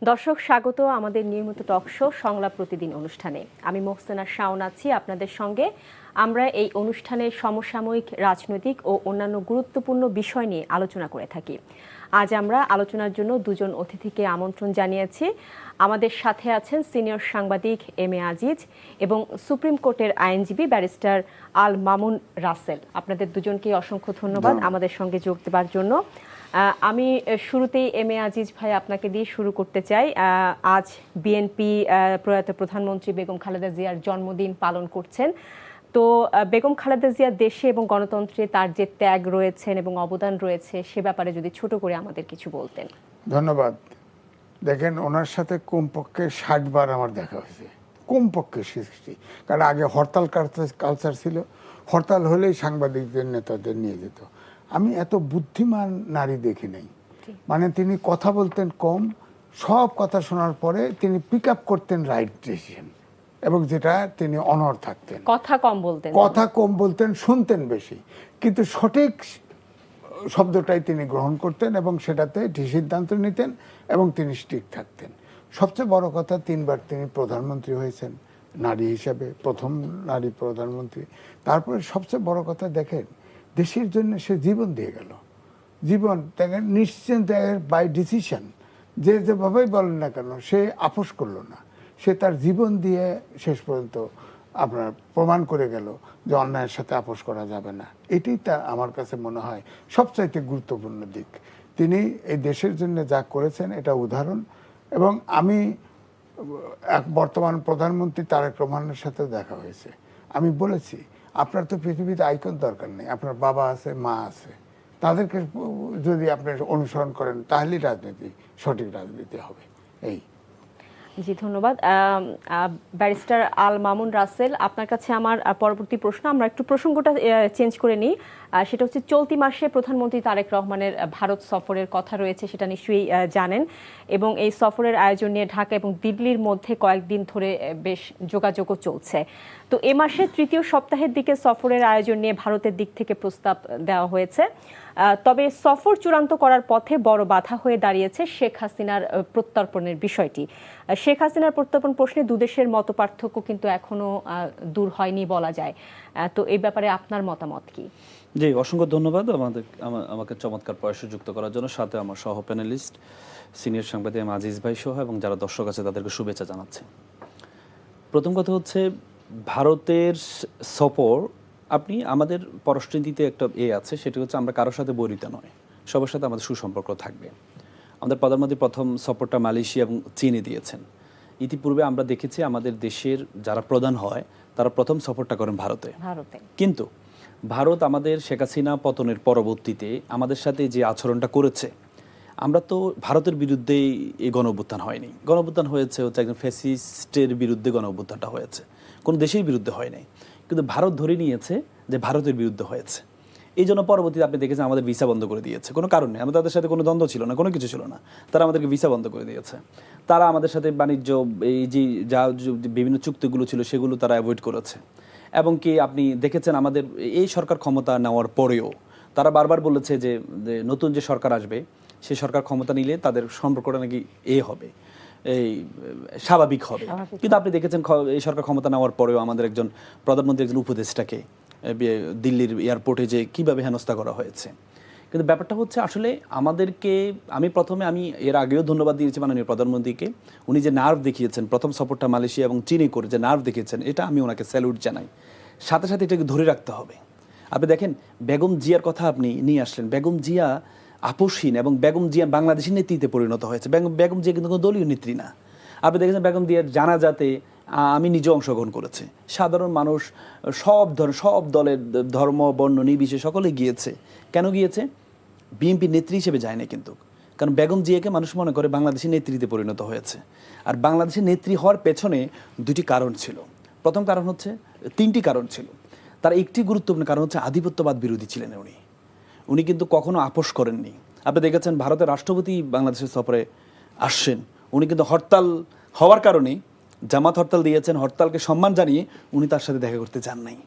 দর্শক স্বাগত আমাদের নিয়মিত টক শো সংলাপ প্রতিদিন অনুষ্ঠানে। আমি মোহসেনা শাওন আছি আপনাদের সঙ্গে। আমরা এই অনুষ্ঠানে সমসাময়িক রাজনৈতিক ও অন্যান্য গুরুত্বপূর্ণ বিষয় নিয়ে আলোচনা করে থাকি। আজ আমরা আলোচনার জন্য দুজন অতিথিকে আমন্ত্রণ জানিয়েছি। আমাদের সাথে আছেন সিনিয়র সাংবাদিক এম এ আজিজ এবং সুপ্রিম কোর্টের আইনজীবী ব্যারিস্টার আল মামুন রাসেল। আপনাদের দুজনকে অসংখ্য ধন্যবাদ আমাদের সঙ্গে যোগ দেওয়ার জন্য। আমি শুরুতেই এম এ আজিজ ভাই আপনাকে দিয়ে শুরু করতে চাই। আজ বিএনপি প্রয়াত প্রধানমন্ত্রী বেগম খালেদা জিয়ার জন্মদিন পালন করছেন। তো বেগম খালেদা জিয়া দেশে এবং গণতন্ত্রে তার যে ত্যাগ রয়েছেন এবং অবদান রয়েছে সে ব্যাপারে যদি ছোট করে আমাদের কিছু বলতেন। ধন্যবাদ। দেখেন, ওনার সাথে কমপক্ষে 60 বার আমার দেখা হয়েছে, কমপক্ষে 60। কারণ আগে হরতাল কালচার ছিল, হরতাল হলেই সাংবাদিকদের নেতাদের নিয়ে যেত। আমি এত বুদ্ধিমান নারী দেখি নাই। মানে তিনি কথা বলতেন কম, সব কথা শোনার পরে তিনি পিক আপ করতেন রাইট ডিসিশন, এবং যেটা তিনি অনড় থাকতেন। কথা কম বলতেন, শুনতেন বেশি, কিন্তু সঠিক শব্দটাই তিনি গ্রহণ করতেন এবং সেটাতে সিদ্ধান্ত নিতেন এবং তিনি স্ট্রিক্ট থাকতেন। সবচেয়ে বড় কথা, 3 বার তিনি প্রধানমন্ত্রী হয়েছেন নারী হিসাবে, প্রথম নারী প্রধানমন্ত্রী। তারপরে সবচেয়ে বড় কথা, দেখেন দেশের জন্য সে জীবন দিয়ে গেল। জীবন দেখেন, নিশ্চিন্ত বাই ডিসিশন, যেভাবেই বলেন না কেন, সে আপোষ করলো না। সে তার জীবন দিয়ে শেষ পর্যন্ত আপনার প্রমাণ করে গেল যে অন্যায়ের সাথে আপোষ করা যাবে না। এটাই তা আমার কাছে মনে হয় সবচাইতে গুরুত্বপূর্ণ দিক। তিনি এই দেশের জন্য যা করেছেন এটা উদাহরণ। এবং আমি বর্তমান প্রধানমন্ত্রী তারেক রহমানের সাথে দেখা হয়েছে। আমি বলেছি, আপনার তো পৃথিবীতে আইকন দরকার নেই, আপনার বাবা আছে, মা আছে, তাদেরকে যদি আপনি অনুসরণ করেন তাহলেই রাজনীতি সঠিক রাজনীতি হবে। এই জি, ধন্যবাদ। ব্যারিস্টার আল মামুন রাসেল, আপনার কাছে আমার পরবর্তী প্রশ্ন, আমরা একটু প্রসঙ্গটা চেঞ্জ করে নিই। সেটা হচ্ছে, চলতি মাসে প্রধানমন্ত্রী তারেক রহমানের ভারত সফরের কথা রয়েছে, সেটা নিশ্চয়ই জানেন। এবং এই সফরের আয়োজন নিয়ে ঢাকা এবং দিল্লির মধ্যে কয়েকদিন ধরে বেশ যোগাযোগও চলছে। তো এ মাসের 3য় সপ্তাহের দিকে সফরের আয়োজন নিয়ে ভারতের দিক থেকে প্রস্তাব দেওয়া হয়েছে। তবে সফর চূড়ান্ত করার পথে বড় বাধা হয়ে দাঁড়িয়েছে শেখ হাসিনার প্রত্যর্পণের বিষয়টি। শেখ হাসিনার প্রত্যর্পণ প্রশ্নে দুদেশের মতপার্থক্য কিন্তু এখনো দূর হয়নি বলা যায়। তো এই ব্যাপারে আপনার মতামত কি? জি, অসংখ্য ধন্যবাদ আমাকে চমৎকার প্রয়াসে যুক্ত করার জন্য। সাথে আমার সহ প্যানেলিস্ট সিনিয়র সাংবাদিক আজিজ ভাই সহ এবং যারা দর্শক আছে তাদেরকে শুভেচ্ছা জানাচ্ছি। প্রথম কথা হচ্ছে, ভারতের সফর, আপনি আমাদের পররাষ্ট্রনীতিতে একটা আছে, সেটা হচ্ছে আমরা কারোর সাথে বৈরিত নয়, সবার সাথে আমাদের সুসম্পর্ক থাকবে। আমাদের প্রধানমন্ত্রী প্রথম সফরটা মালয়েশিয়া এবং চীনে দিয়েছেন। ইতিপূর্বে আমরা দেখেছি আমাদের দেশের যারা প্রধান হয় তারা প্রথম সফরটা করেন ভারতে। কিন্তু ভারত আমাদের শেখ হাসিনা পতনের পরবর্তীতে আমাদের সাথে যে আচরণটা করেছে, আমরা তো ভারতের বিরুদ্ধে এই গণঅভ্যুত্থান হয়নি। গণঅভ্যুত্থান হয়েছে হচ্ছে একজন ফ্যাসিস্টের বিরুদ্ধে গণঅভ্যুত্থানটা হয়েছে, কোনো দেশের বিরুদ্ধে হয় নাই। কিন্তু ভারত ধরে নিয়েছে যে ভারতের বিরুদ্ধে হয়েছে। এই জন্য পরবর্তীতে আপনি দেখেছেন আমাদের ভিসা বন্ধ করে দিয়েছে, কোনো কারণ নেই। আমাদের তাদের সাথে কোনো দ্বন্দ্ব ছিল না, কোনো কিছু ছিল না, তারা আমাদেরকে ভিসা বন্ধ করে দিয়েছে। তারা আমাদের সাথে বাণিজ্য, এই যে যা বিভিন্ন চুক্তিগুলো ছিল সেগুলো তারা অ্যাভয়েড করেছে। এবং কি আপনি দেখেছেন আমাদের এই সরকার ক্ষমতা নেওয়ার পরেও তারা বারবার বলেছে যে নতুন যে সরকার আসবে সেই সরকার ক্ষমতা নিলে তাদের সম্পর্কটা নাকি হবে, এই স্বাভাবিক হবে। কিন্তু আপনি দেখেছেন এই সরকার ক্ষমতা নেওয়ার পরেও আমাদের একজন প্রধানমন্ত্রী, একজন উপদেষ্টাকে দিল্লির এয়ারপোর্টে যে কিভাবে হেনস্থা করা হয়েছে। কিন্তু ব্যাপারটা হচ্ছে, আসলে আমাদেরকে, আমি এর আগেও ধন্যবাদ দিয়েছি মাননীয় প্রধানমন্ত্রীকে। উনি যে নার্ভ দেখিয়েছেন, প্রথম সফরটা মালয়েশিয়া এবং চীনে করে যে নার্ভ দেখিয়েছেন, এটা আমি ওনাকে স্যালুট জানাই। সাথে সাথে এটাকে ধরে রাখতে হবে। আপনি দেখেন, বেগম জিয়ার কথা আপনি নিয়ে আসলেন। বেগম জিয়া আপোষহীন এবং বেগম জিয়া বাংলাদেশের নেতৃত্বে পরিণত হয়েছে। বেগম জিয়া কিন্তু কোনো দলীয় নেত্রী না। আপনি দেখেছেন বেগম জিয়ার জানাজাতে আমি নিজে অংশগ্রহণ করেছি। সাধারণ মানুষ, সব দলের ধর্ম বর্ণ নির্বিশেষে সকলে গিয়েছে। কেন গিয়েছে? বিএনপি নেত্রী হিসেবে যায় না কিন্তু, কারণ বেগম জিয়াকে মানুষ মনে করে বাংলাদেশের নেতৃত্বে পরিণত হয়েছে। আর বাংলাদেশের নেত্রী হওয়ার পেছনে 2টি কারণ ছিল। প্রথম কারণ হচ্ছে, 3টি কারণ ছিল। তার একটি গুরুত্বপূর্ণ কারণ হচ্ছে আধিপত্যবাদ বিরোধী ছিলেন উনি কিন্তু কখনো আপোষ করেননি। আপনি দেখেছেন ভারতের রাষ্ট্রপতি বাংলাদেশের সফরে আসছেন, উনি কিন্তু হরতাল হওয়ার কারণে জামাত হরতাল দিয়েছেন, হরতালকে সম্মান জানিয়ে উনি তার সাথে দেখা করতে চান নাই।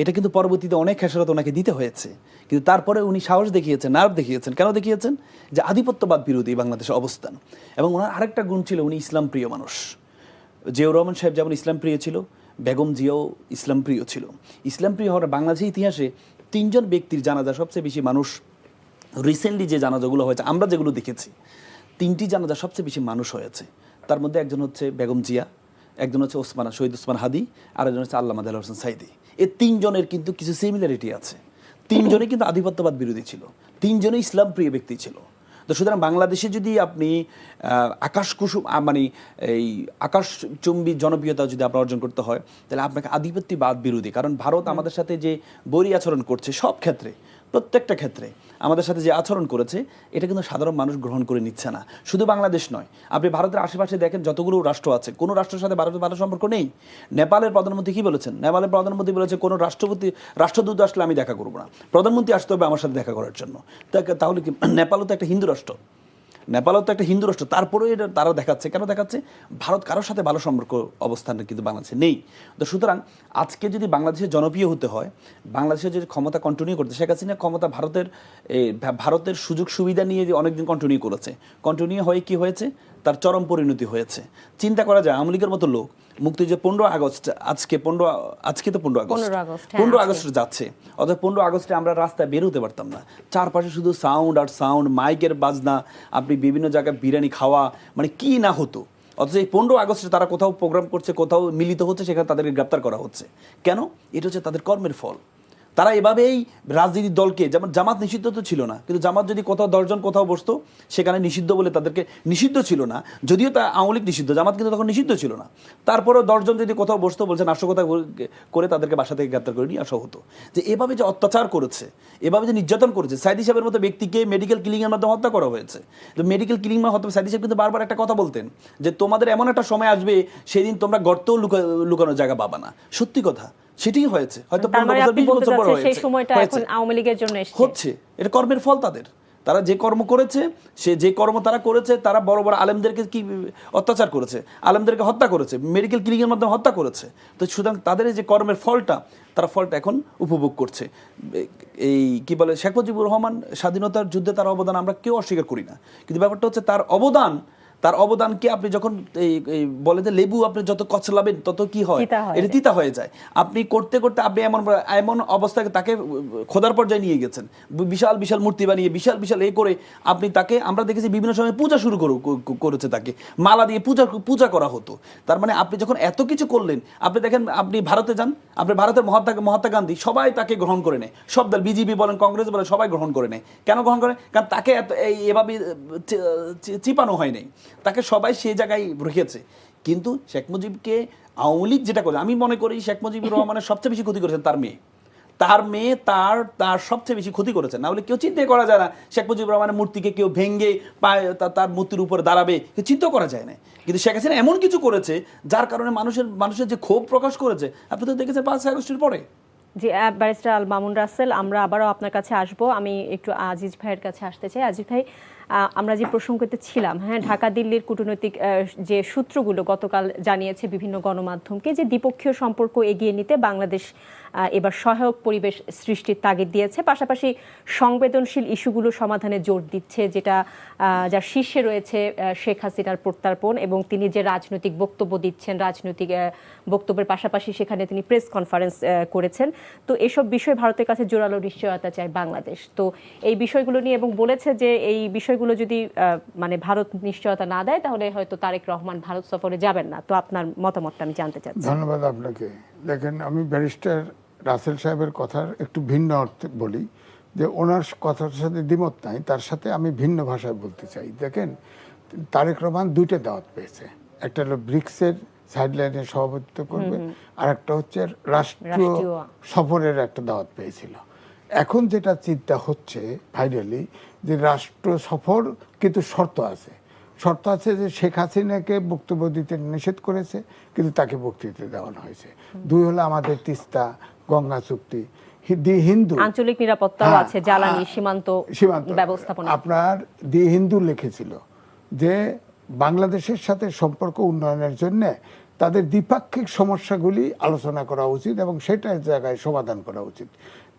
এটা কিন্তু পরবর্তীতে অনেক খেসারত ওনাকে দিতে হয়েছে, কিন্তু তারপরে উনি সাহস দেখিয়েছেন, নার্ভ দেখিয়েছেন। কেন দেখিয়েছেন? যে আধিপত্যবাদ বিরোধী বাংলাদেশের অবস্থান। এবং ওনার আরেকটা গুণ ছিল, উনি ইসলাম প্রিয় মানুষ। জিয়াউর রহমান সাহেব যেমন ইসলাম প্রিয় ছিল, বেগম জিয়াও ইসলাম প্রিয় ছিল। ইসলাম প্রিয় হওয়ার বাংলাদেশের ইতিহাসে 3 জন ব্যক্তির জানাজা সবচেয়ে বেশি মানুষ, রিসেন্টলি যে জানাজাগুলো হয়েছে আমরা যেগুলো দেখেছি, 3টি জানাজা সবচেয়ে বেশি মানুষ হয়েছে। তার মধ্যে একজন হচ্ছে বেগম জিয়া, একজন হচ্ছে শহীদ ওসমান হাদি, আর একজন হচ্ছে আল্লামা দেলোয়ার হোসেন সাইদি। এই 3 জনের কিন্তু কিছু সিমিলারিটি আছে। 3 জনই কিন্তু আধিপত্যবাদ বিরোধী ছিল, 3 জনই ইসলাম প্রিয় ব্যক্তি ছিল। তো সুতরাং বাংলাদেশে যদি আপনি মানে এই আকাশচুম্বী জনপ্রিয়তা যদি আপনার অর্জন করতে হয়, তাহলে আপনাকে আধিপত্যবাদ বিরোধী, কারণ ভারত আমাদের সাথে যে বৈরী আচরণ করছে সব ক্ষেত্রে, প্রত্যেকটা ক্ষেত্রে আমাদের সাথে যে আচরণ করেছে, এটা কিন্তু সাধারণ মানুষ গ্রহণ করে নিচ্ছে না। শুধু বাংলাদেশ নয়, আপনি ভারতের আশেপাশে দেখেন যতগুলো রাষ্ট্র আছে, কোনো রাষ্ট্রের সাথে ভারতের ভালো সম্পর্ক নেই। নেপালের প্রধানমন্ত্রী কি বলেছেন? নেপালের প্রধানমন্ত্রী বলেছে কোনো রাষ্ট্রদূত আসলে আমি দেখা করবো না, প্রধানমন্ত্রী আসতে হবে আমার সাথে দেখা করার জন্য। তাহলে কি, নেপালও তো একটা হিন্দু রাষ্ট্র, নেপালও তো একটা হিন্দু রাষ্ট্র, তারপরেও এটা তারা দেখাচ্ছে। কেন দেখাচ্ছে? ভারত কারোর সাথে ভালো সম্পর্ক অবস্থান কিন্তু বাংলাদেশে নেই। তো সুতরাং আজকে যদি বাংলাদেশের জনপ্রিয় হতে হয়, বাংলাদেশের যদি ক্ষমতা কন্টিনিউ করতে, শেখ হাসিনা ক্ষমতা ভারতের সুযোগ সুবিধা নিয়ে যে অনেকদিন কন্টিনিউ করেছে, কন্টিনিউ হয়ে কি হয়েছে? তার চরম পরিণতি হয়েছে। চিন্তা করা যায়, আওয়ামী লীগের মতো লোক মুক্তিযুদ্ধে 15 আগস্ট, আজকে তো 15 আগস্ট যাচ্ছে, অর্থাৎ 15 আগস্টে আমরা রাস্তায় বের হতে পারতাম না। চারপাশে শুধু সাউন্ড আর সাউন্ড, মাইকের বাজনা, আপনি বিভিন্ন জায়গায় বিরিয়ানি খাওয়া, মানে কি না হতো। অথচ এই 15 আগস্টে তারা কোথাও প্রোগ্রাম করছে, কোথাও মিলিত হচ্ছে, সেখানে তাদেরকে গ্রেপ্তার করা হচ্ছে। কেন? এটা হচ্ছে তাদের কর্মের ফল। তারা এভাবেই রাজনীতির দলকে, যেমন জামাত নিষিদ্ধ তো ছিল না, কিন্তু জামাত যদি কোথাও 10 জন কোথাও বসতো, সেখানে নিষিদ্ধ বলে তাদেরকে, নিষিদ্ধ ছিল না যদিও, তা আওয়ামী লীগ নিষিদ্ধ, জামাত কিন্তু তখন নিষিদ্ধ ছিল না, তারপরেও 10 জন যদি কোথাও বসতো, বলছে নাশকতা করে তাদেরকে বাসা থেকে গ্রেপ্তার করে নিয়ে আসা হতো। যে এভাবে যে অত্যাচার করেছে, এভাবে যে নির্যাতন করেছে, সাইদি সাহেবের মতো ব্যক্তিকে মেডিকেল কিলিংয়ের মাধ্যমে হত্যা করা হয়েছে। তো মেডিকেল কিলিং হত্যা, সাইদি সাহেব কিন্তু বারবার একটা কথা বলতেন যে তোমাদের এমন একটা সময় আসবে, সেদিন তোমরা গর্তেও লুকানোর জায়গা পাবা না। সত্যি কথা, সেটাই হয়েছে। হয়তো 15 বছর পর হয়েছে, হচ্ছে। এটা কর্মের ফল তাদের। তারা যে কর্ম করেছে, যে কর্ম তারা করেছে, তারা বড় বড় আলেমদেরকে কি অত্যাচার করেছে, আলেমদেরকে হত্যা করেছে, মেডিকেল ক্লিনিক এর মাধ্যমে হত্যা করেছে। তো সুতরাং তাদের যে কর্মের ফলটা, তারা ফলটা এখন উপভোগ করছে। এই কি বলে, শেখ মুজিবুর রহমান স্বাধীনতার যুদ্ধে তার অবদান আমরা কেউ অস্বীকার করি না, কিন্তু ব্যাপারটা হচ্ছে তার অবদানকে আপনি যখন বলে যে লেবু আপনি যত কচলাবেন তত কি হয়, এটা তিতা হয়ে যায়। আপনি করতে করতে আপনি এমন অবস্থায় তাকে খোদার পর্যায়ে নিয়ে গেছেন, বিশাল বিশাল মূর্তি বানিয়ে, বিশাল বিশাল করে আপনি তাকে, আমরা দেখেছি বিভিন্ন সময় পূজা শুরু করেছে, তাকে মালা দিয়ে পূজা করা হতো। তার মানে আপনি যখন এত কিছু করলেন, আপনি দেখেন, আপনি ভারতে যান, আপনি ভারতের মহাত্মা গান্ধী, সবাই তাকে গ্রহণ করে নেয়, সব দল, বিজেপি বলেন, কংগ্রেস বলেন, সবাই গ্রহণ করে নেয়। কেন গ্রহণ করে? কারণ তাকে এভাবে চিপানো হয় নাই, তাকে সবাই সেই জায়গায় রেখেছে। কিন্তু শেখ মুজিবকে আওয়ামী লীগ যেটা করে, আমি মনে করি শেখ মুজিবুর রহমানের সবচেয়ে বেশি ক্ষতি করেছেন তার মেয়ে, তার সবচেয়ে বেশি ক্ষতি করেছেন। না হলে কেউ চিন্তাই করা যায় না শেখ মুজিবুর রহমানের মূর্তিকে কেউ ভেঙ্গে তার মূর্তির উপর দাঁড়াবে, কেউ চিন্তা করা যায় না। কিন্তু শেখ হাসিনা এমন কিছু করেছে যার কারণে মানুষের যে ক্ষোভ প্রকাশ করেছে, আপনি তো দেখেছেন 5 আগস্টের পরে। জি, ব্যারিস্টার আল মামুন রাসেল, আমরা আবারও আপনার কাছে আসবো। আমি একটু আজিজ ভাইয়ের কাছে আসতে চাই। আজিজ ভাই, আমরা যে প্রসঙ্গতে ছিলাম, হ্যাঁ, ঢাকা দিল্লির কূটনৈতিক যে সূত্রগুলো গতকাল জানিয়েছে বিভিন্ন গণমাধ্যমকে যে দ্বিপক্ষীয় সম্পর্ক এগিয়ে নিতে বাংলাদেশ এবার সহায়ক পরিবেশ সৃষ্টির তাগিদ দিয়েছে, পাশাপাশি সংবেদনশীল ইস্যুগুলো সমাধানে জোর দিচ্ছে, যেটা যার শীর্ষে রয়েছে শেখ হাসিনার প্রত্যর্পণ, এবং তিনি যে রাজনৈতিক বক্তব্য দিচ্ছেন, রাজনৈতিক বক্তব্যের পাশাপাশি সেখানে তিনি প্রেস কনফারেন্স করেছেন। তো এসব বিষয় ভারতের কাছে জোরালো নিশ্চয়তা চায় বাংলাদেশ। তো এই বিষয়গুলো নিয়ে, এবং বলেছে যে এই বিষয়গুলো যদি মানে ভারত নিশ্চয়তা না দেয়, তাহলে হয়তো তারেক রহমান ভারত সফরে যাবেন না। তো আপনার মতামতটা আমি জানতে চাচ্ছি। ধন্যবাদ আপনাকে। দেখেন, আমি ব্যারিস্টার রাসেল সাহেবের কথার একটু ভিন্ন অর্থে বলি, যে ওনার কথার সাথে দ্বিমত নাই, তার সাথে আমি ভিন্ন ভাষায় বলতে চাই। দেখেন, তারেক রহমান 2টা দাওয়াত পেয়েছে, একটা হলো ব্রিক্সের সাইডলাইনে সভাপতিত্ব করবে, আর একটা হচ্ছে রাষ্ট্রীয় সফরের একটা দাওয়াত পেয়েছিল। এখন যেটা চিন্তা হচ্ছে ফাইনালি, যে রাষ্ট্র সফর কিন্তু শর্ত আছে যে শেখ হাসিনাকে বক্তব্য দিতে নিষেধ করেছে, কিন্তু তাকে বক্তৃতা দেওয়ানো হয়েছে। 2 হলো আমাদের তিস্তা গঙ্গা চুক্তি, হিন্দু আঞ্চলিক নিরাপত্তাও আছে, জ্বালানি সীমান্ত ব্যবস্থাপনা। আপনার হিন্দু লিখেছিল যে বাংলাদেশের সাথে সম্পর্ক উন্নয়নের জন্য তাদের দ্বিপাক্ষিক সমস্যাগুলি আলোচনা করা উচিত এবং সেটার জায়গায় সমাধান করা উচিত।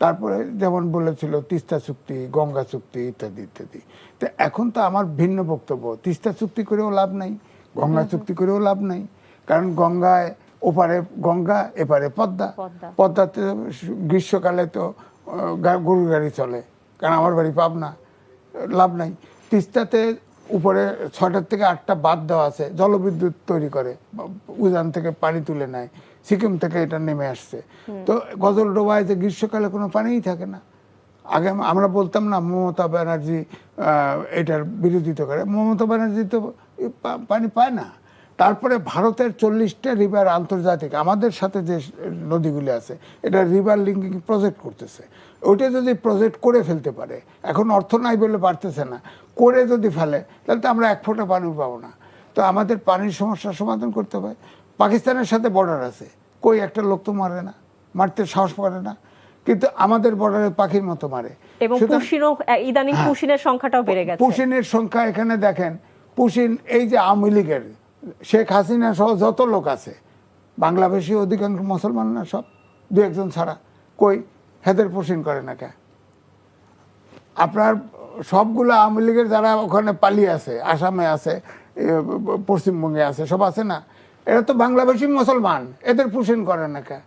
তারপরে যেমন বলেছিল তিস্তা চুক্তি, গঙ্গা চুক্তি ইত্যাদি ইত্যাদি। তো এখন তো আমার ভিন্ন বক্তব্য, তিস্তা চুক্তি করেও লাভ নাই, গঙ্গা চুক্তি করেও লাভ নাই। কারণ গঙ্গায় ওপারে গঙ্গা, এপারে পদ্মা। পদ্মাতে গ্রীষ্মকালে তো গরুর গাড়ি চলে, কারণ আমার বাড়ি পাবনা, লাভ নাই। তিস্তাতে উপরে 6টা থেকে 8টা বাঁধ দেওয়া আছে, জলবিদ্যুৎ তৈরি করে, উজান থেকে পানি তুলে নেয়, সিকিম থেকে এটা নেমে আসছে। তো গজলডোবায় যে গ্রীষ্মকালে কোনো পানিই থাকে না। আগে আমরা বলতাম না মমতা ব্যানার্জি এটার বিরোধিতা করে, মমতা ব্যানার্জি তো পানি পায় না। তারপরে ভারতের 40টা রিভার আন্তর্জাতিক আমাদের সাথে যে নদীগুলি আছে এটা রিভার লিঙ্কিং প্রজেক্ট করতেছে। ওইটা যদি প্রজেক্ট করে ফেলতে পারে, এখন অর্থ নাই বলে পারতেছে না, করে যদি ফেলে তাহলে তো আমরা 1 ফোঁটা পানি পাবো না। তো আমাদের পানির সমস্যার সমাধান করতে হবে। পাকিস্তানের সাথে বর্ডার আছে, কই একটা লোক তো মারে না, মারতে সাহস করে না, কিন্তু আমাদের বর্ডারে পাখির মতো মারে। এবং পুশিনও ইদানিং পুশিনের সংখ্যাটাও বেড়ে গেছে। পুশিনের সংখ্যা এখানে দেখেন, পুশিন এই যে আওয়ামী লীগের শেখ হাসিনা সহ যত লোক আছে, বাংলাদেশি অধিকাংশ মুসলমান না, সব 2-1 ছাড়া, কই হেদের পুশিন করে না কে? আপনার সবগুলো আওয়ামী লীগের যারা ওখানে পালিয়ে আছে, আসামে আছে, পশ্চিমবঙ্গে আছে, সব আছে না, এরা তো বাংলাদেশি মুসলমান, এদের পুশিন করে না কে?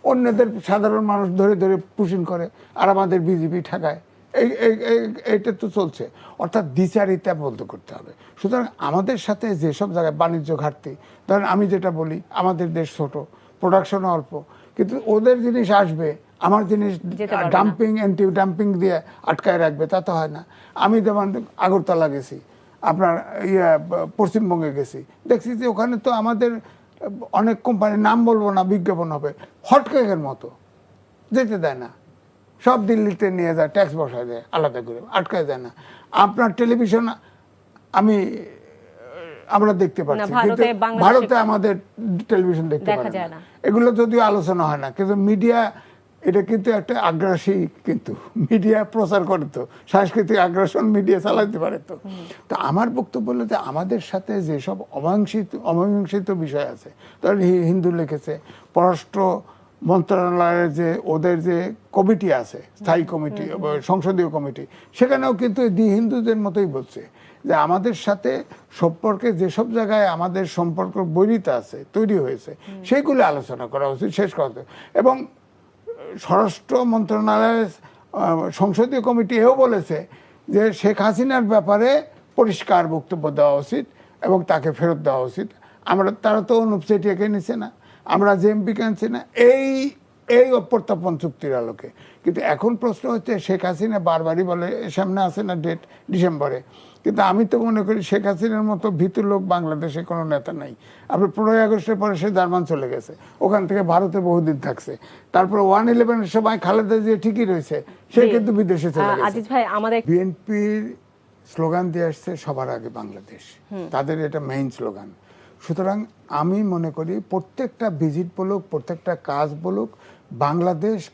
অন্যদের সাধারণ মানুষ ধরে ধরে পুশিন করে, আর আমাদের বিজেপি ঠেকায়। এইটা তো চলছে। অর্থাৎ দ্বিচারিতা বন্ধ করতে হবে। সুতরাং আমাদের সাথে যেসব জায়গায় বাণিজ্য ঘাটতি, ধরেন আমি যেটা বলি, আমাদের দেশ ছোট, প্রোডাকশন অল্প, কিন্তু ওদের জিনিস আসবে, আমার জিনিস ডাম্পিং অ্যান্টি ডাম্পিং দিয়ে আটকায় রাখবে, তা তো হয় না। আমি যেমন আগরতলা গেছি, আপনার পশ্চিমবঙ্গে গেছি, দেখছি যে ওখানে তো আমাদের অনেক কোম্পানি, নাম বলবো না, বিজ্ঞাপন হবে, হটকেকের মতো, যেতে দেয় না, সব দিল্লিতে নিয়ে যায়, ট্যাক্স বসায় দেয় আলাদা করে, আটকায় যায় না। আপনার টেলিভিশন আমরা দেখতে পাচ্ছি, কিন্তু ভারতে আমাদের টেলিভিশন দেখতে পারে না। এগুলো যদিও আলোচনা হয় না, কিন্তু মিডিয়া এটা কিন্তু একটা আগ্রাসী, কিন্তু মিডিয়া প্রচার করে, তো সাংস্কৃতিক আগ্রাসন মিডিয়া চালাতে পারে। তো তো আমার বক্তব্য হলো যে আমাদের সাথে যেসব অমীমাংসিত বিষয় আছে, ধরেন হিন্দু লিখেছে, পররাষ্ট্র মন্ত্রণালয়ের যে ওদের যে কমিটি আছে, স্থায়ী কমিটি, সংসদীয় কমিটি, সেখানেও কিন্তু হিন্দুদের মতোই বলছে যে আমাদের সাথে সম্পর্কে যেসব জায়গায় আমাদের সম্পর্ক বৈরিতা আছে, তৈরি হয়েছে, সেইগুলো আলোচনা করা উচিত, শেষ করতে। এবং স্বরাষ্ট্র মন্ত্রণালয়ের সংসদীয় কমিটি এও বলেছে যে শেখ হাসিনার ব্যাপারে পরিষ্কার বক্তব্য দেওয়া উচিত এবং তাকে ফেরত দেওয়া উচিত। তারা তো অনুপ চেটিয়াকে নিচ্ছে না, আমরা জেএমপিকে আনছি না, এই প্রত্যর্পণ চুক্তির আলোকে। কিন্তু এখন প্রশ্ন হচ্ছে, শেখ হাসিনা বারবারই বলে, সামনে আছে না ডেট, ডিসেম্বরে, কিন্তু আমি তো মনে করি শেখ হাসিনার মতো ভীতু লোক বাংলাদেশে কোনো নেতা নাই। আপনার 15ই আগস্টের পরে সে জার্মান চলে গেছে, ওখান থেকে ভারতে বহুদিন থাকছে, তারপরে 1/11-এর সময় খালেদা জিয়া ঠিকই রয়েছে, সে কিন্তু বিদেশে চলে গেছে। আজিজ ভাই, আমাদের বিএনপির স্লোগান দিয়ে আসছে সবার আগে বাংলাদেশ, তাদের এটা মেইন স্লোগান। সুতরাং আমি মনে করি প্রত্যেকটা ভিজিট বলুক, প্রত্যেকটা কাজ বলুক,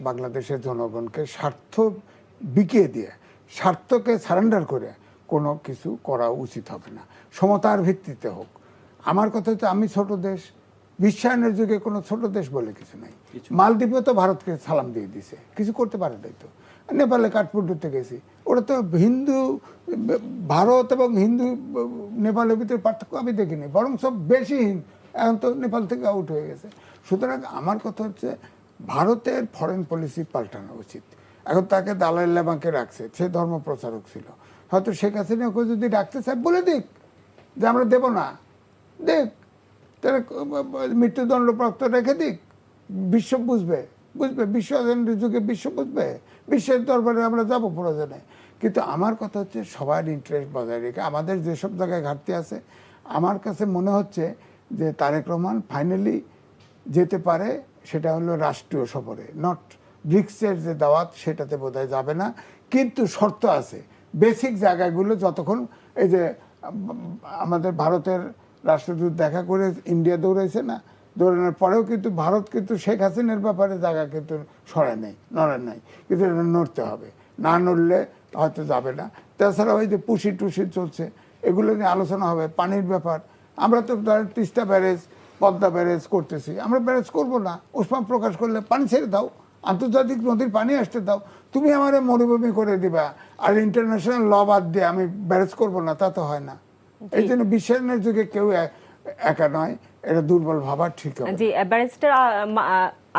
বাংলাদেশের জনগণকে স্বার্থ বিকিয়ে দিয়ে, স্বার্থকে সারেন্ডার করে কোনো কিছু করা উচিত হবে না, সমতার ভিত্তিতে হোক। আমার কথা হচ্ছে, আমি ছোট দেশ, বিশ্বায়নের যুগে কোনো ছোট দেশ বলে কিছু নাই। মালদ্বীপে তো ভারতকে সালাম দিয়ে দিছে, কিছু করতে পারে নাই। তো নেপালে কাঠমান্ডুতে গেছি, ওরা তো হিন্দু, ভারত এবং হিন্দু নেপালের ভিতরে পার্থক্য আমি দেখিনি, বরং সব বেশি এখন তো নেপাল থেকে আউট হয়ে গেছে। সুতরাং আমার কথা হচ্ছে, ভারতের ফরেন পলিসি পাল্টানো উচিত। এখন তাকে দালাই লামাকে রাখছে, সে ধর্ম প্রচারক ছিল, হয়তো শেখ হাসিনাকে যদি ডাকতে চায় বলে দিক যে আমরা দেব না, দেখ, তাহলে মৃত্যুদণ্ডপ্রাপ্ত রেখে দিক, বিশ্ব বুঝবে, বিশ্বের যুগে বিশ্ব বুঝবে, বিশ্বের দরবারে আমরা যাবো প্রয়োজনে। কিন্তু আমার কথা হচ্ছে, সবার ইন্টারেস্ট বজায় রেখে, আমাদের যেসব জায়গায় ঘাটতি আছে, আমার কাছে মনে হচ্ছে যে তারেক রহমান ফাইনালি যেতে পারে, সেটা হলো রাষ্ট্রীয় সফরে, নট ব্রিক্সের যে দাওয়াত, সেটাতে বোধহয় যাবে না। কিন্তু শর্ত আছে, বেসিক জায়গাগুলো যতক্ষণ, এই যে আমাদের ভারতের রাষ্ট্রদূত দেখা করে ইন্ডিয়া দৌড়াইছে না, দৌড়ানোর পরেও কিন্তু ভারত কিন্তু শেখ হাসিনার ব্যাপারে জায়গা কিন্তু সরায় নেই, নড়ে নাই, কিন্তু এটা নড়তে হবে, না নড়লে হয়তো যাবে না। তাছাড়া ওই যে পুষি টুসি চলছে, এগুলো নিয়ে আলোচনা হবে, পানির ব্যাপার। আমরা তো তিস্তা ব্যারেজ পদ্মা ব্যারেজ করতেছি, আমরা ব্যারেজ করব না, উষ্মা প্রকাশ করলে পানি ছেড়ে দাও, আন্তর্জাতিক নদীর পানি আসতে দাও, তুমি আমার মরুভূমি করে দিবা আর ইন্টারন্যাশনাল ল বাদ দিয়ে আমি ব্যারেজ করব না, তা তো হয় না। এই জন্য বিশ্বায়নের যুগে কেউ একা নয়, এটা দুর্বল ভাবা ঠিক হবে। জি, ব্যারিস্টার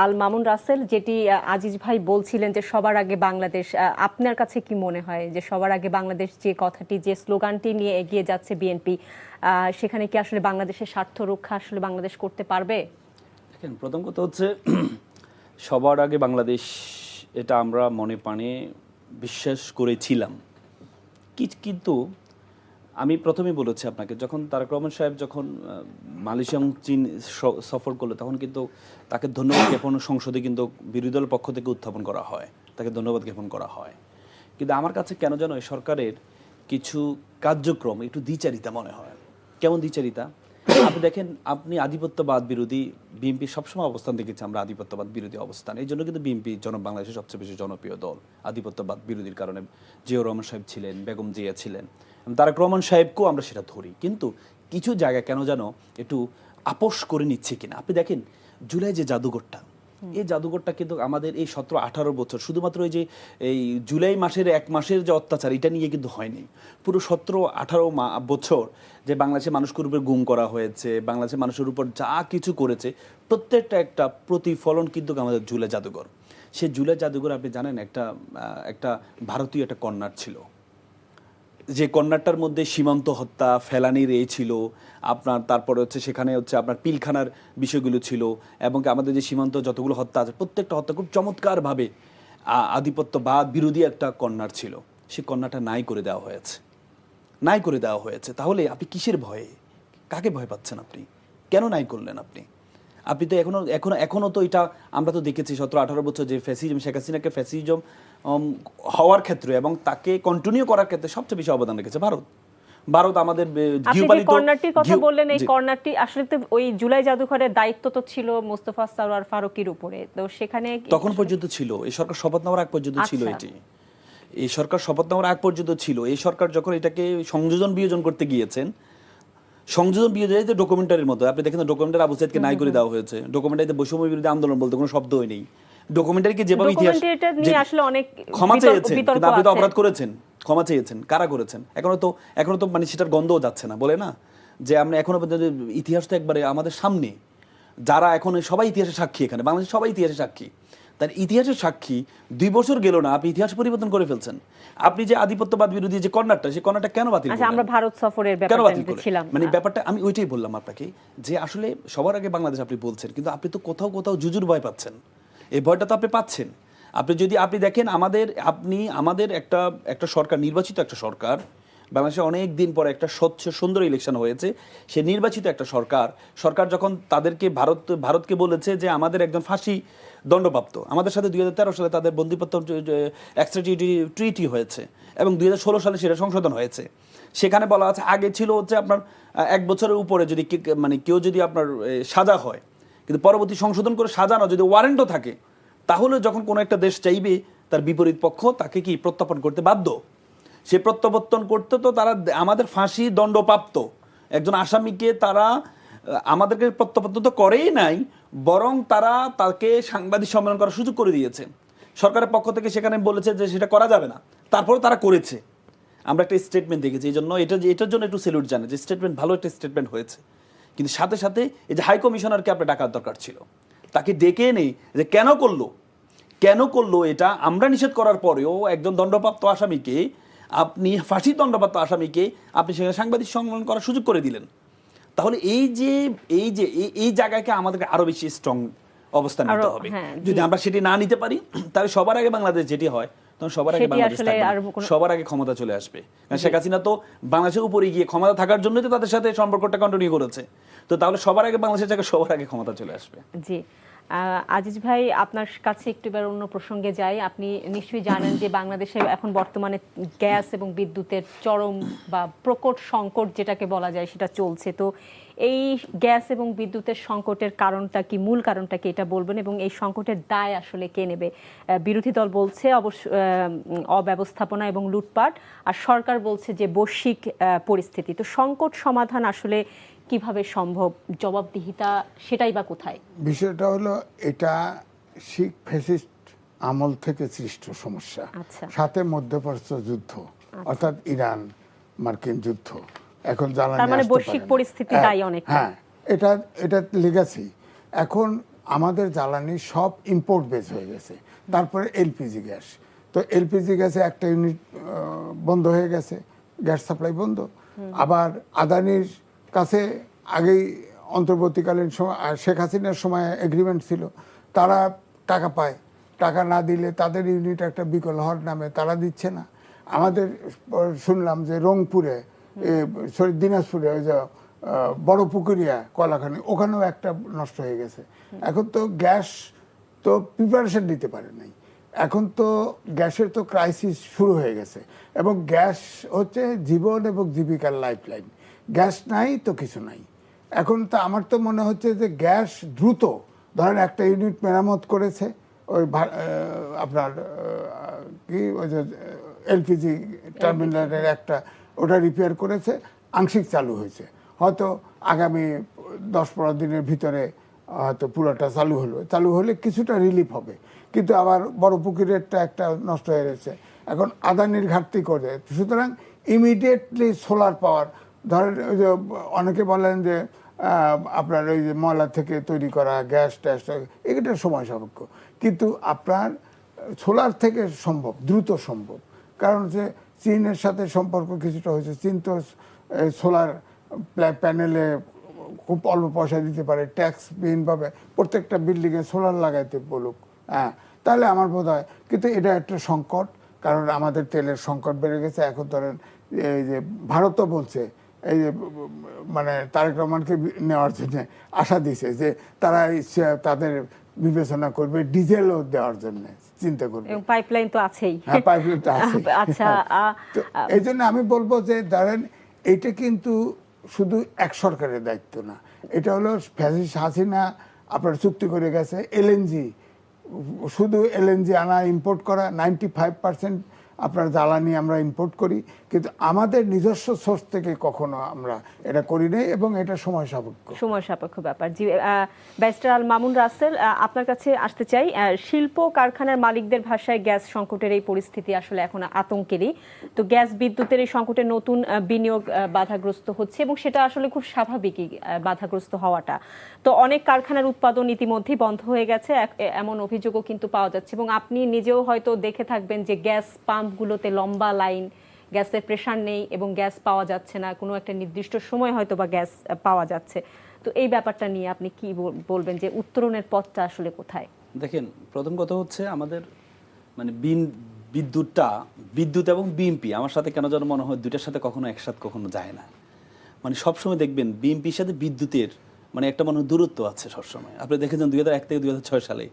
আল মামুন রাসেল, যেটি আজিজ ভাই বলছিলেন যে সবার আগে বাংলাদেশ, আপনার কাছে কি মনে হয় যে সবার আগে বাংলাদেশ, যে কথাটি, যে স্লোগানটি নিয়ে এগিয়ে যাচ্ছে বিএনপি, সেখানে কি আসলে বাংলাদেশের স্বার্থ রক্ষা আসলে বাংলাদেশ করতে পারবে? দেখেন, প্রথম কথা হচ্ছে সবার আগে বাংলাদেশ, এটা আমরা মনে প্রাণে বিশ্বাস করেছিলাম, কিন্তু আমি প্রথমেই বলেছি আপনাকে, যখন তারেক রহমান সাহেব যখন মালয়েশিয়া এবং চীন সফর করলো, তখন কিন্তু তাকে ধন্যবাদ জ্ঞাপন সংসদে কিন্তু বিরোধী দলের পক্ষ থেকে উত্থাপন করা হয়, তাকে ধন্যবাদ জ্ঞাপন করা হয়। কিন্তু আমার কাছে কেন যেন এই সরকারের কিছু কার্যক্রম একটু দ্বিচারিতা মনে হয়। কেমন দ্বিচারিতা? আপনি দেখেন, আপনি আধিপত্যবাদ বিরোধী, বিএনপি সবসময় অবস্থান দেখেছি আমরা আধিপত্যবাদ বিরোধী অবস্থান। এই জন্য কিন্তু বিএনপি বাংলাদেশের সবচেয়ে বেশি জনপ্রিয় দল আধিপত্যবাদ বিরোধীর কারণে। জিয়াউর রহমান সাহেব ছিলেন, বেগম জিয়া ছিলেন, তারেক রহমান সাহেবকেও আমরা সেটা ধরি। কিন্তু কিছু জায়গায় কেন যেন একটু আপোষ করে নিচ্ছে কিনা। আপনি দেখেন জুলাই যে জাদুঘরটা, এই জাদুঘরটা কিন্তু আমাদের এই 17-18 বছর শুধুমাত্র এই জুলাই মাসের 1 মাসের যে অত্যাচার, এটা নিয়ে কিন্তু হয়নি। পুরো 17-18 বছর যে বাংলাদেশের মানুষের উপর গুম করা হয়েছে, বাংলাদেশের মানুষের উপর যা কিছু করেছে, প্রত্যেকটা একটা প্রতিফলন কিন্তু আমাদের জুলাই জাদুঘর। সেই জুলাই জাদুঘর আপনি জানেন, একটা ভারতীয় একটা কর্নার ছিল, যে কর্নারটার মধ্যে সীমান্ত হত্যা, ফেলানির ছিল আপনার, তারপরে হচ্ছে সেখানে হচ্ছে আপনার পিলখানার বিষয়গুলো ছিল, এবং আমাদের যে সীমান্ত যতগুলো হত্যা আছে, প্রত্যেকটা হত্যা খুব চমৎকারভাবে আধিপত্যবাদ বিরোধী একটা কর্নার ছিল। সেই কর্নারটা নাই করে দেওয়া হয়েছে। তাহলে আপনি কিসের ভয়ে, কাকে ভয় পাচ্ছেন আপনি? কেন নাই করলেন আপনি? আপনি তো এখনো তো এটা আমরা তো দেখেছি 17-18 বছর যে ফ্যাসিজম, শেখ হাসিনাকে ফ্যাসিজম হওয়ার ক্ষেত্রে এবং তাকে কন্টিনিউ করার ক্ষেত্রে সবচেয়ে বেশি অবদান রেখেছে ভারত আমাদের কর্নারটির কথা বললেন, এই কর্নারটি আসলে তো ওই জুলাই জাদুঘরের দায়িত্ব তো ছিল মোস্তফা সরোয়ার ফারুকীর উপরে, তো সেখানে তখন পর্যন্ত ছিল। এই সরকার শপথ নেওয়ার আগ পর্যন্ত ছিল এটি। এই সরকার শপথ নেওয়ার আগ পর্যন্ত ছিল। এই সরকার যখন এটাকে সংযোজন বিয়োজন করতে গিয়েছেন, সংযোজন বিয়োজন ডকুমেন্টারির মতো, আপনি দেখেন ডকুমেন্টারি আবু সাইদকে নাই করে দেওয়া হয়েছে। ডকুমেন্টারিতে বৈষম্য বিরোধী আন্দোলন বলতে কোনো শব্দই নেই। ডকুমেন্টারিকে যেভাবে ইতিহাস আসলে অনেক ক্ষমা চেয়েছেন, কিন্তু আপনি তো অপরাধ করেছেন, ক্ষমা চেয়েছেন, কারা করেছেন? এখনো তো মানে সেটার গন্ধও যাচ্ছে না, বলে না যে আমরা এখনো পর্যন্ত ইতিহাস তো একবারে আমাদের সামনে, যারা এখন সবাই ইতিহাসের সাক্ষী, এখানে বাংলাদেশ সবাই ইতিহাসের সাক্ষী। তার ইতিহাসের সাক্ষী 2 বছর গেল না, আপনি ইতিহাস পরিবর্তন করে ফেলছেন। আপনি যে আধিপত্যবাদ বিরোধী যে কর্নারটা, সেই কর্নারটা কেন বাতিল করলেন? আমরা ভারত সফরের ব্যাপারটা ছিলাম, মানে ব্যাপারটা আমি ওইটাই বললাম আপনাকে, যে আসলে সবার আগে বাংলাদেশ আপনি বলছেন, কিন্তু আপনি তো কোথাও জুজুর ভয় পাচ্ছেন। এই ভয়টা তো আপনি পাচ্ছেন। আপনি দেখেন আমাদের একটা সরকার, নির্বাচিত একটা সরকার, বাংলাদেশে অনেক দিন পরে একটা স্বচ্ছ সুন্দর ইলেকশন হয়েছে, সে নির্বাচিত একটা সরকার যখন তাদেরকে ভারতকে বলেছে যে আমাদের একজন ফাঁসি দণ্ডপ্রাপ্ত, আমাদের সাথে 2013 সালে তাদের বন্দিপত্র ট্রিটি হয়েছে এবং 2016 সালে সেটা সংশোধন হয়েছে। সেখানে বলা আছে, আগে ছিল হচ্ছে আপনার 1 বছরের উপরে যদি মানে কেউ যদি আপনার সাজা হয়, কিন্তু পরবর্তী সংশোধন করে সাজানো যদি ওয়ারেন্টও থাকে, তাহলে যখন কোনো একটা দেশ চাইবে তার বিপরীত পক্ষ তাকে কি প্রত্যাপন করতে বাধ্য। সে প্রত্যাবর্তন করতে তো তারা আমাদের ফাঁসি দণ্ডপ্রাপ্ত একজন আসামিকে তারা আমাদেরকে প্রত্যাবর্তন তো করেই নাই, বরং তারা তাকে সাংবাদিক সম্মেলন করার সুযোগ করে দিয়েছে। সরকারের পক্ষ থেকে সেখানে বলেছে যে সেটা করা যাবে না, তারপরে তারা করেছে। আমরা একটা স্টেটমেন্ট দেখেছি, এই জন্য এটার জন্য একটু স্যালুট জানাই যে স্টেটমেন্ট, ভালো একটা স্টেটমেন্ট হয়েছে। কিন্তু সাথে সাথে এই যে হাই কমিশনারকে আপনার ডাকার দরকার ছিল, তাকে ডেকে নেই যে কেন করলো এটা। আমরা নিষেধ করার পরেও একজন দণ্ডপ্রাপ্ত আসামিকে, আপনি ফাঁসি দণ্ডপ্রাপ্ত আসামিকে আপনি সেখানে সাংবাদিক সম্মেলন করার সুযোগ করে দিলেন। তাহলে এই জায়গাকে আমাদেরকে আরো বেশি স্ট্রং অবস্থান নিতে হবে। যদি আমরা সেটি না নিতে পারি, তাহলে সবার আগে বাংলাদেশ যেটি হয়, তখন সবার আগে বাংলাদেশ সবার আগে ক্ষমতা চলে আসবে। শেখ হাসিনা তো বাংলাদেশের উপরে গিয়ে ক্ষমতা থাকার জন্যই তো তাদের সাথে সম্পর্কটা কন্টিনিউ করেছে। তো তাহলে সবার আগে বাংলাদেশের জায়গায় সবার আগে ক্ষমতা চলে আসবে। জি, আজিজ ভাই, আপনার কাছে একটু এবার অন্য প্রসঙ্গে যাই। আপনি নিশ্চয়ই জানেন যে বাংলাদেশে এখন বর্তমানে গ্যাস এবং বিদ্যুতের চরম বা প্রকট সংকট যেটাকে বলা যায় সেটা চলছে। তো এই গ্যাস এবং বিদ্যুতের সংকটের কারণটা কি, মূল কারণটা কি, এটা বলবেন, এবং এই সংকটের দায় আসলে কে নেবে? বিরোধী দল বলছে অবশ্য অব্যবস্থাপনা এবং লুটপাট, আর সরকার বলছে যে বৈশ্বিক পরিস্থিতি। তো সংকট সমাধান আসলে কিভাবে সম্ভব? জবাবদিহিতা সেটাই বা কোথায়? বিষয়টা হলো এটা শিখ ফ্যাসিস্ট আমল থেকে সৃষ্ট সমস্যা। আচ্ছা। সাথে মধ্যপ্রাচ্য যুদ্ধ, অর্থাৎ ইরান মার্কিন যুদ্ধ, এখন জ্বালানি তার মানে আসতে বৈশ্বিক পারে না। পরিস্থিতি দায়ী অনেকটা। হ্যাঁ, এটা লেগেছি। এখন আমাদের জ্বালানি সব ইম্পোর্ট বেস হয়ে গেছে। তারপরে এলপিজি গ্যাস, তো এলপিজি গ্যাসে একটা ইউনিট বন্ধ হয়ে গেছে, গ্যাস সাপ্লাই বন্ধ। আবার আদানির কাছে আগেই অন্তর্বর্তীকালীন সময় শেখ হাসিনার সময় এগ্রিমেন্ট ছিল, তারা টাকা পায়, টাকা না দিলে তাদের ইউনিট একটা বিকল হওয়ার নামে তারা দিচ্ছে না। আমাদের শুনলাম যে রংপুরে, সরি দিনাজপুরে, ওই যে বড় পুকুরিয়া কয়লাখানি, ওখানেও একটা নষ্ট হয়ে গেছে। এখন তো গ্যাস তো প্রিপারেশন দিতে পারে নাই, এখন তো গ্যাসের তো ক্রাইসিস শুরু হয়ে গেছে। এবং গ্যাস হচ্ছে জীবন এবং জীবিকার লাইফলাইন, গ্যাস নাই তো কিছু নাই। এখন তো আমার তো মনে হচ্ছে যে গ্যাস দ্রুত, ধরেন একটা ইউনিট মেরামত করেছে ওই আপনার কি ওই যে এলপিজি টার্মিনালের একটা, ওটা রিপেয়ার করেছে, আংশিক চালু হয়েছে, হয়তো আগামী 10-15 দিনের ভিতরে হয়তো পুরোটা চালু হলে কিছুটা রিলিফ হবে। কিন্তু আবার বড় পুকুরেরটা একটা নষ্ট হয়ে গেছে, এখন আদানির ঘাটতি করে। সুতরাং ইমিডিয়েটলি সোলার পাওয়ার, ধরেন ওই যে অনেকে বলেন যে আপনার ওই যে ময়লা থেকে তৈরি করা গ্যাস ট্যাস, এটা সময় সাপেক্ষ, কিন্তু আপনার সোলার থেকে সম্ভব, দ্রুত সম্ভব। কারণ হচ্ছে চীনের সাথে সম্পর্ক কিছুটা হয়েছে, চীন তো সোলার প্যানেলে খুব অল্প পয়সা দিতে পারে, ট্যাক্স বিহীনভাবে প্রত্যেকটা বিল্ডিংয়ে সোলার লাগাইতে বলুক, হ্যাঁ, তাহলে আমার বোধ হয়। কিন্তু এটা একটা সংকট, কারণ আমাদের তেলের সংকট বেড়ে গেছে। এখন ধরেন এই যে ভারতও বলছে, এই যে মানে তারেক রহমানকে নেওয়ার জন্য আশা দিছে যে তারা তাদের বিবেচনা করবে ডিজেলও দেওয়ার জন্য চিন্তা করবে, এবং পাইপলাইন তো আছেই। হ্যাঁ, পাইপলাইন তো আছে। আচ্ছা, তো এই জন্য আমি বলবো যে ধরেন এইটা কিন্তু শুধু এক সরকারের দায়িত্ব না, এটা হলো ফ্যাসিস্ট হাসিনা আপনার চুক্তি করে গেছে এলএনজি, শুধু এলএনজি আনা ইম্পোর্ট করা, 95% আপনার জ্বালানি আমরা ইম্পোর্ট করি, কিন্তু আমাদের নিজস্ব সোর্স থেকে কখনো আমরা এটা করি নাই, এবং এটা সময় সাপেক্ষ ব্যাপার। জি, ব্যারিস্টার আল মামুন রাসেল, আপনার কাছে আসতে চাই। শিল্প কারখানার মালিকদের ভাষায় গ্যাস সংকটের এই পরিস্থিতি আসলে এখন আতঙ্কেরই। তো গ্যাস বিদ্যুতের এই সংকটে নতুন বিনিয়োগ বাধাগ্রস্ত হচ্ছে, এবং সেটা আসলে খুব স্বাভাবিকই বাধাগ্রস্ত হওয়াটা। তো অনেক কারখানার উৎপাদন ইতিমধ্যেই বন্ধ হয়ে গেছে, এমন অভিযোগও কিন্তু পাওয়া যাচ্ছে। এবং আপনি নিজেও হয়তো দেখে থাকবেন যে গ্যাস পাম্পগুলোতে লম্বা লাইন, গ্যাসের প্রেসার নেই এবং গ্যাস পাওয়া যাচ্ছে না, কোনো একটা নির্দিষ্ট সময় হয়তো বা গ্যাস পাওয়া যাচ্ছে। তো এই ব্যাপারটা নিয়ে আপনি কি বলবেন, যে উত্তরণের পথটা আসলে কোথায়? দেখেন, প্রথম কথা হচ্ছে আমাদের মানে বিদ্যুৎ এবং বিএমপি আমার সাথে কেন যেন মনে হয় দুইটার সাথে কখনো একসাথে কখনো যায় না। মানে সবসময় দেখবেন বিএমপির সাথে বিদ্যুতের মানে একটা মনে দূরত্ব আছে সবসময়। আপনি দেখেছেন 2001 থেকে 2006 সালে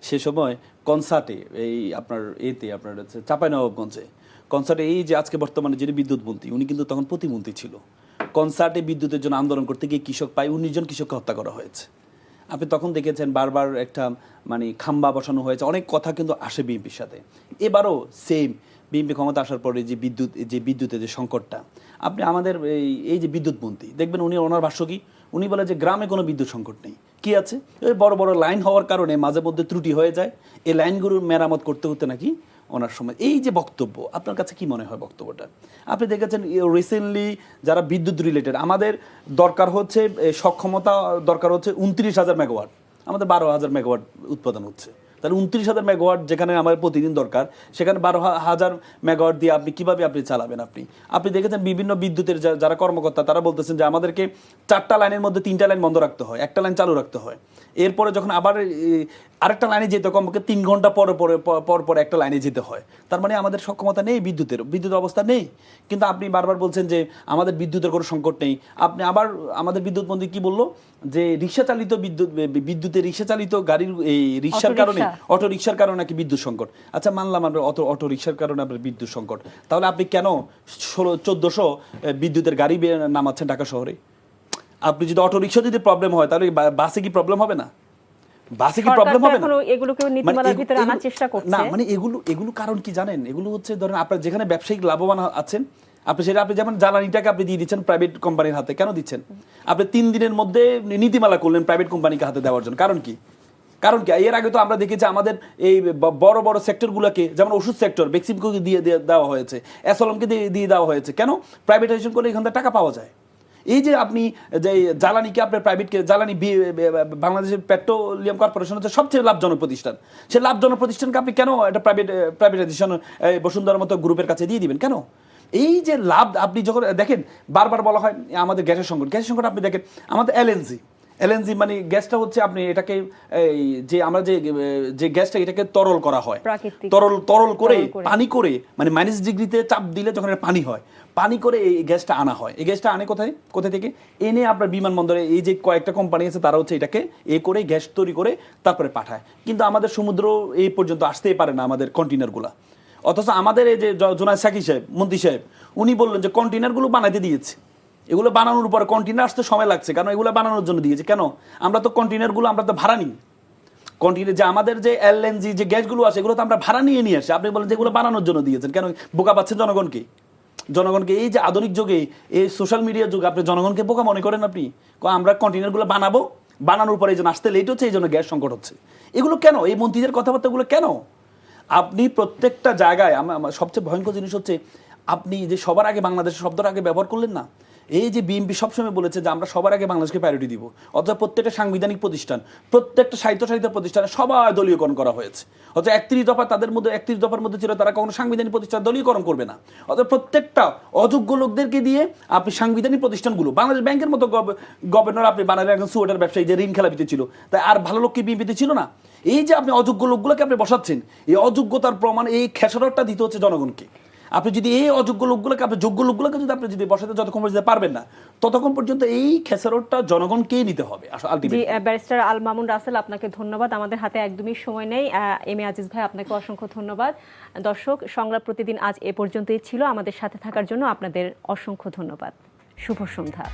সে সময় কনসার্টে এই আপনার আপনার হচ্ছে চাঁপাইনবাবগঞ্জে কনসার্টে এই যে আজকে বর্তমানে যিনি বিদ্যুৎ মন্ত্রী, উনি কিন্তু তখন প্রতিমন্ত্রী ছিল। কনসার্টে বিদ্যুতের জন্য আন্দোলন করতে গিয়ে কৃষক প্রায় 19 জন কৃষককে হত্যা করা হয়েছে। আপনি তখন দেখেছেন বারবার একটা মানে খাম্বা বসানো হয়েছে, অনেক কথা কিন্তু আসে বিএনপির সাথে। এবারও সেম, বিএনপি ক্ষমতা আসার পরে যে বিদ্যুতের যে সংকটটা, আপনি আমাদের এই যে বিদ্যুৎ মন্ত্রী দেখবেন, ওনার ভাষ্য কি, উনি বলে যে গ্রামে কোনো বিদ্যুৎ সংকট নেই। কি আছে, ওই বড় বড় লাইন হওয়ার কারণে মাঝে মধ্যে ত্রুটি হয়ে যায়, এই লাইনগুলোর মেরামত করতে হতে নাকি ওনার সময়। এই যে বক্তব্য, আপনার কাছে কি মনে হয় বক্তব্যটা? আপনি দেখেছেন রিসেন্টলি যারা বিদ্যুৎ রিলেটেড, আমাদের দরকার হচ্ছে সক্ষমতা দরকার হচ্ছে 29,000 মেগাওয়াট, আমাদের 12,000 মেগাওয়াট উৎপাদন হচ্ছে। তাহলে 29,000 মেগাওয়াট যেখানে আমাদের প্রতিদিন দরকার, সেখানে 12,000 মেগাওয়াট দিয়ে আপনি কিভাবে চালাবেন? আপনি দেখেছেন বিভিন্ন বিদ্যুতের যারা কর্মকর্তা তারা বলতেছেন যে আমাদেরকে 4টা লাইনের মধ্যে 3টা লাইন বন্ধ রাখতে হয়, একটা লাইন চালু রাখতে হয়। এরপরে যখন আবার আরেকটা লাইনে যেতে কমপক্ষে 3 ঘন্টা পর একটা লাইনে যেতে হয়। তার মানে আমাদের সক্ষমতা নেই, বিদ্যুৎ অবস্থা নেই। কিন্তু আপনি বারবার বলছেন যে আমাদের বিদ্যুতের কোনো সংকট নেই। আপনি আবার আমাদের বিদ্যুৎ মন্ত্রী কি বললো যে রিক্সা চালিত বিদ্যুতের রিক্সা চালিত গাড়ির এই রিক্সার কারণে, অটো রিক্সার কারণে নাকি বিদ্যুৎ সংকট। আচ্ছা, মানলাম আমরা অটো রিক্সার কারণে আপনার বিদ্যুৎ সংকট, তাহলে আপনি কেন 1400 বিদ্যুতের গাড়ি নামাচ্ছেন ঢাকা শহরে? আপনি যদি অটো রিক্সা যদি প্রবলেম হয়, তাহলে বাসে কি প্রবলেম হবে না? বাসে কি প্রবলেম হবে না? এগুলোকে নীতিমালার ভিতরে আনার চেষ্টা করছে না, মানে এগুলো কারণ কি জানেন? এগুলো হচ্ছে ধরেন আপনার যেখানে ব্যবসায়িক লাভবান আছেন, আপনি যেমন জ্বালানিটাকে আপনি দিয়ে দিচ্ছেন প্রাইভেট কোম্পানির হাতে, কেন দিচ্ছেন? আপনি 3 দিনের মধ্যে নীতিমালা করলেন প্রাইভেট কোম্পানিকে হাতে দেওয়ার জন্য, কারণ কি? কারণ কি? এর আগে তো আমরা দেখেছি আমাদের এই বড় বড় সেক্টরগুলোকে, যেমন ওষুধ সেক্টর বেক্সিমকোকে দিয়ে দেওয়া হয়েছে, অ্যাসলমকে দিয়ে দেওয়া হয়েছে। কেন? প্রাইভেটাইজেশন করে এখান থেকে টাকা পাওয়া যায়। এই যে আপনি যে জ্বালানিকে আপনার প্রাইভেটকে জ্বালানি বাংলাদেশের পেট্রোলিয়াম কর্পোরেশন হচ্ছে সবচেয়ে লাভজনক প্রতিষ্ঠান, সে লাভজনক প্রতিষ্ঠানকে আপনি কেন একটা প্রাইভেটাইজেশন বসুন্ধরার মতো গ্রুপের কাছে দিয়ে দিবেন কেন? এই যে লাভ, আপনি যখন দেখেন বারবার বলা হয় আমাদের গ্যাসের সংকট আপনি দেখেন আমাদের এলএনজি মানে গ্যাসটা হচ্ছে আপনি এটাকে যে আমরা যে গ্যাসটা এটাকে তরল করা হয়, তরল করে পানি করে মানে -ডিগ্রিতে চাপ দিলে যখন এটা পানি হয়, পানি করে এই গ্যাসটা আনা হয়। এই গ্যাসটা আনে কোথা থেকে? এনে আপনার বিমানবন্দরে এই যে কয়েকটা কোম্পানি আছে তারা হচ্ছে এটাকে করে গ্যাস তৈরি করে তারপরে পাঠায়। কিন্তু আমাদের সমুদ্র এই পর্যন্ত আসতেই পারে না আমাদের কন্টেইনারগুলা। অথচ আমাদের এই যে জোনায়েদ সাকি সাহেব, মন্ত্রী সাহেব, উনি বললেন যে কন্টেইনারগুলো বানাইতে দিয়েছে, এগুলো বানানোর পরে কন্টেইনার আসতে সময় লাগছে, কারণ এগুলো বানানোর জন্য দিয়েছে। কেন? আমরা তো কন্টেইনারগুলো আমরা তো ভাড়া নিই। কন্টেইনার যে আমাদের যে এলএনজি যে গ্যাসগুলো আছে এগুলো তো আমরা ভাড়া নিয়ে আসি। আপনি বলেন যে এগুলো বানানোর জন্য দিয়েছেন, কেন? বোকা পাচ্ছেন জনগণকে। এই যে আধুনিক যুগে, এই সোশ্যাল মিডিয়ার যুগে আপনি জনগণকে বোকা মনে করেন। আপনি আমরা কন্টেইনারগুলো বানানোর পরে এই জন্য আসতে লেট হচ্ছে, এই জন্য গ্যাস সংকট হচ্ছে। এগুলো কেন? এই মন্ত্রীদের কথাবার্তাগুলো কেন? আপনি প্রত্যেকটা জায়গায় আমার সবচেয়ে ভয়ঙ্কর জিনিস হচ্ছে আপনি যে সবার আগে বাংলাদেশের শব্দটা আগে ব্যবহার করলেন না। এই যে বিএনপি সবসময় বলেছে যে আমরা সবার আগে বাংলাদেশকে প্রায়োরিটি দিব, অথবা প্রত্যেকটা সাংবিধানিক প্রতিষ্ঠান, প্রত্যেকটা সাহিত্য প্রতিষ্ঠানে সবাই দলীয়করণ করা হয়েছে। অথবা 31 দফা তাদের মধ্যে 31 দফার মধ্যে ছিল তারা কখনো সাংবিধানিক প্রতিষ্ঠান দলীয়করণ করবে না। অথবা প্রত্যেকটা অযোগ্য লোকদেরকে দিয়ে আপনি সাংবিধানিক প্রতিষ্ঠানগুলো, বাংলাদেশ ব্যাংকের মতো গভর্নর আপনি বানালেন একজন সুয়েটার ব্যবসায়ী যে ঋণ খেলাপিতে ছিল, তাই আর ভালো লোক কি বিএনপিতে ছিল না? এই যে আপনি অযোগ্য লোকগুলোকে আপনি বসাচ্ছেন, এই অযোগ্যতার প্রমাণ এই খেসারতটা দিতে হচ্ছে জনগণকে। আপনি যদি এই অযোগ্য লোকগুলোকে, আপনি যোগ্য লোকগুলোকে যদি আপনি যদি বসাতে যতক্ষণ পর্যন্ত পারবেন না, ততক্ষণ পর্যন্ত এই খেসারতটা জনগণকেই নিতে হবে আলটিমেটলি। ব্যারিস্টার আল মামুন রাসেল, আপনাকে ধন্যবাদ। আমাদের হাতে একদমই সময় নেই। এম এ আজিজ ভাই, আপনাকে অসংখ্য ধন্যবাদ। দর্শক, সংলাপ প্রতিদিন আজ এ পর্যন্তই ছিল। আমাদের সাথে থাকার জন্য আপনাদের অসংখ্য ধন্যবাদ। শুভ সন্ধ্যা।